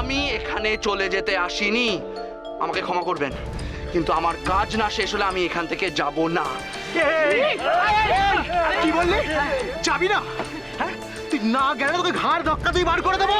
আমি এখানে চলে যেতে আসিনি। আমাকে ক্ষমা করবেন, কিন্তু আমার কাজ না শেষ হলে আমি এখান থেকে যাব না। কি বললি? যাবি না? হ্যাঁ, তুই না গেলে তোকে ঘাড় ধাক্কা তুই বার করে দেবো।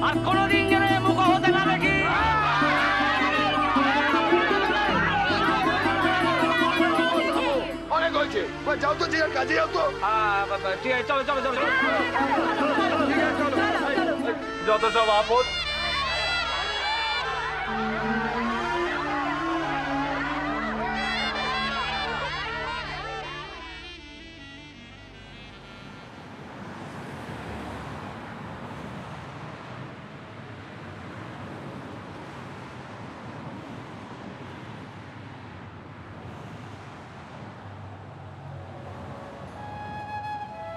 আর কোনদিন যেন মুখ হতে না দেখি। অনেক হয়েছে, যাও তো, যে কাজে যাও তো। ঠিক আছে, চলো চলো চলো, যত সব আপদ।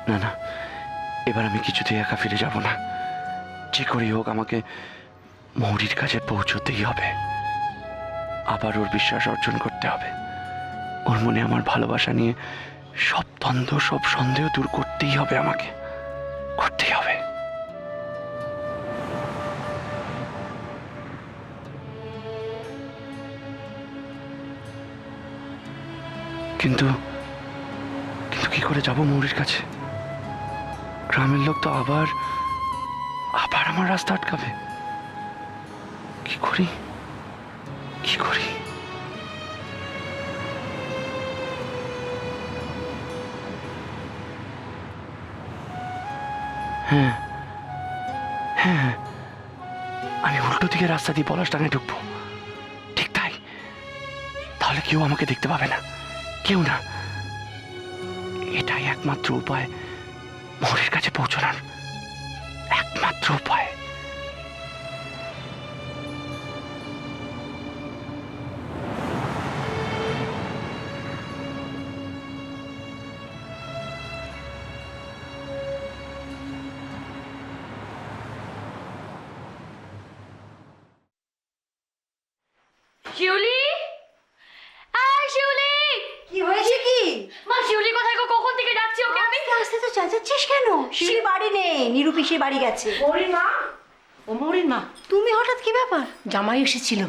না না, এবার আমি কিছুতেই একা ফিরে যাব না। যে করেই হোক আমাকে মৌরির কাছে পৌঁছতেই হবে। আবার ওর বিশ্বাস অর্জন করতে হবে। ওর মনে আমার ভালোবাসা নিয়ে সব দ্বন্দ্ব, সব সন্দেহ দূর করতেই হবে, আমাকে করতেই হবে। কিন্তু কিন্তু কি করে যাব মৌরির কাছে? গ্রামের লোক তো আবার আমার রাস্তা আটকাবে। কি করি কি করি? হ্যাঁ হ্যাঁ, আমি উল্টো দিকে রাস্তা দিয়ে পলাশডাঙ্গায় ঢুকবো। ঠিক তাই, তাহলে কেউ আমাকে দেখতে পাবে না, কেউ না। এটাই একমাত্র উপায় মৌরির কাছে পৌঁছানোর, একমাত্র উপায়। শিউলি, শিউলি, কি হয়েছে? কি মা শিউলি কোথায় গো? কখন থেকে ডাকছি ওকে আমি। আস্তে তো চেঁচাচ্ছিস কেন? শিউলি বাড়ি নেই, নিরুপিসির বাড়ি গেছে। মৌরির মা, ও মৌরির মা, তুমি হঠাৎ কি ব্যাপার? জামাই এসেছিল।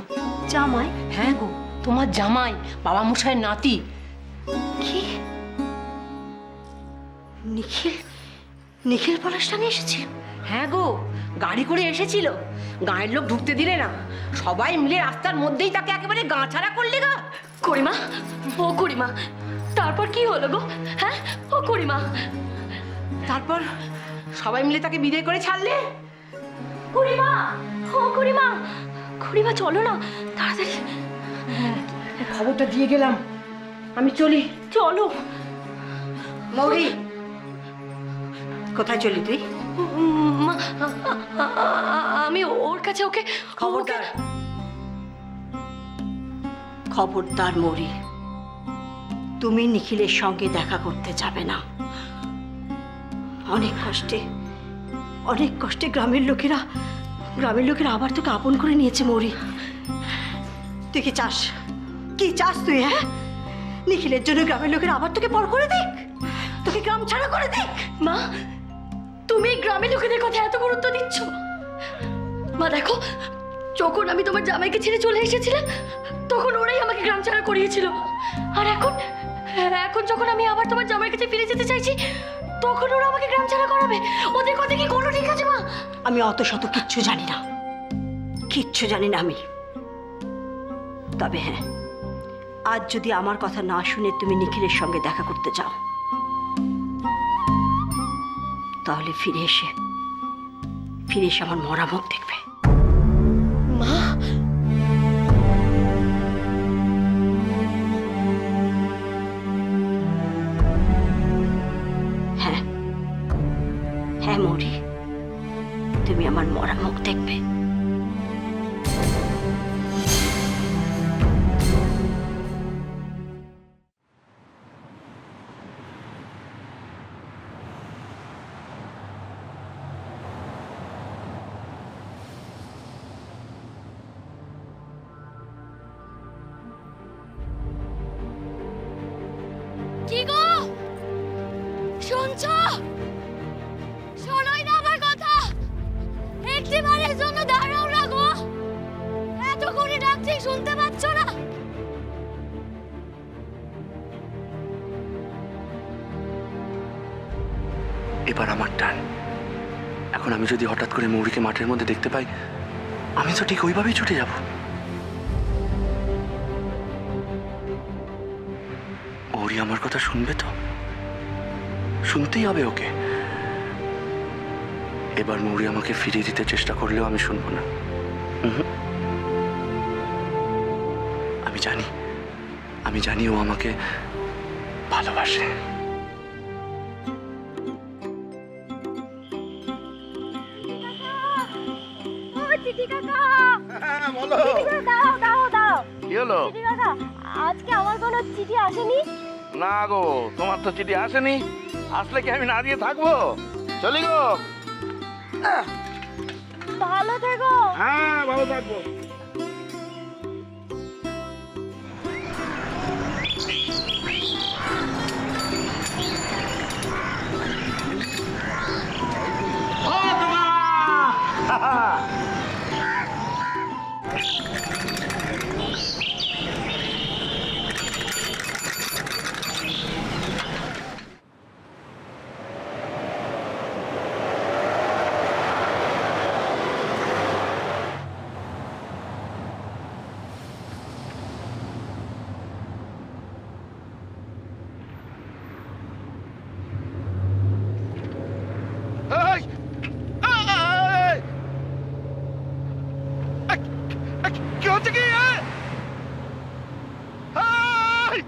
জামাই? হ্যাঁ গো, তোমার জামাই, বাবা মশাইয়ের নাতি। কি? নিখিল? নিখিল পলাশটানে এসেছে? হ্যাঁ গো, গাড়ি করে এসেছিল। গাঁয়ের লোক ঢুকতে দিলে না, সবাই মিলে রাস্তার মধ্যেই তাকে একেবারে গা ছাড়া করলে গা। করিমা, ও করিমা, তারপর কি হলো গো? হ্যাঁ, ও করিমা। তারপর সবাই মিলে তাকে বিদায় করে ছাড়লে। করিমা, ও করিমা, করিমা চলো না তাড়াতাড়ি। খবরটা দিয়ে গেলাম, আমি চলি। চলো। মৌরি, কোথায় চলি তুই? মা, আমি ওর কাছে ওকে। খবরদার, খবরদার মৌরি, তুমি নিখিলের সঙ্গে দেখা করতে যাবে না। অনেক কষ্টে গ্রামের লোকেরা আবার তোকে আপন করে নিয়েছে মৌরি। তুই কি চাস? কি চাস তুই? হ্যাঁ, নিখিলের জন্য গ্রামের লোকেরা আবার তোকে পর করে দিক, তোকে গ্রাম ছাড়া করে দিক? মা, তুমি গ্রামের লোকেদের কথা এত গুরুত্ব দিচ্ছ? মা দেখো, যখন আমি তোমার জামাইকে ছেড়ে চলে এসেছিলাম তখন ওরাই আমাকে গ্রাম ছাড়া করিয়েছিল। আর এখন যখন আমি আবার তোমার জামাইয়ের কাছে ফিরে যেতে চাইছি তখন ওরা আমাকে গ্রাম ছাড়া করাবে? ওদের কথা কি কোনো ঠিক আছে মা? আমি অত শত কিচ্ছু জানি না, কিচ্ছু জানি না আমি। তবে হ্যাঁ, আজ যদি আমার কথা না শুনে তুমি নিখিলের সঙ্গে দেখা করতে চাও তাহলে ফিরে এসে আমার মরা মুখ দেখবে। মা, হ্যাঁ হ্যাঁ মৌরি, তুমি আমার মরা মুখ দেখবে। কি গো শুনছো? শোনোই না আমার কথা? একটিবারের জন্য দাঁড়াও না গো, এত করে ডাকছি শুনতে পাচ্ছ না? এবার আমার টান। এখন আমি যদি হঠাৎ করে মৌরিকে মাঠের মধ্যে দেখতে পাই, আমি তো ঠিক ওইভাবেই ছুটে যাব। মৌরি আমার কথা শুনবে তো? শুনতেই হবে ওকে। এবার মৌরি আমাকে ফিরিয়ে দিতে চেষ্টা করলেও আমি শুনবো না। আমি জানি ও আমাকে ভালোবাসে। বলো দাঁড়াও কি হলো? চিঠি কাকা, আজকে আমার কোনো চিঠি আসেনি। না গো, তোমার তো চিঠি আসেনি। আসলে কি আমি না দিয়ে থাকবো? চলি গো। ভালো থেকো। হ্যাঁ, ভালো থাকবো। এই! এই! কি হচ্ছে কি? এই!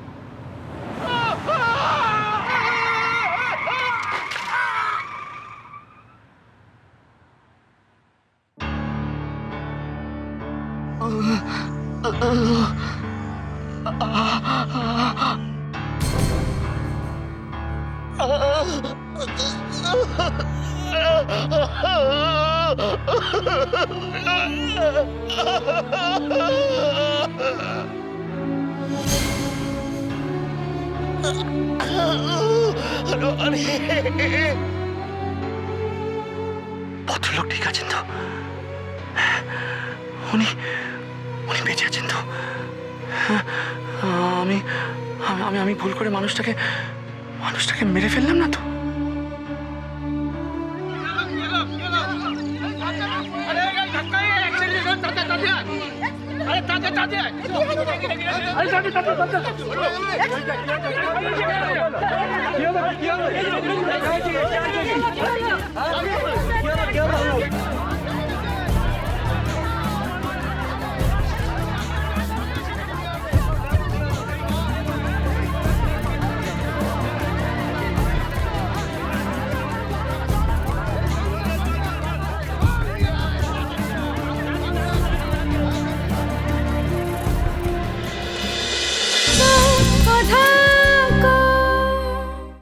ভদ্রলোক ঠিক আছেন তো? উনি উনি বেঁচে আছেন তো? আমি আমি আমি ভুল করে মানুষটাকে মেরে ফেললাম না তো?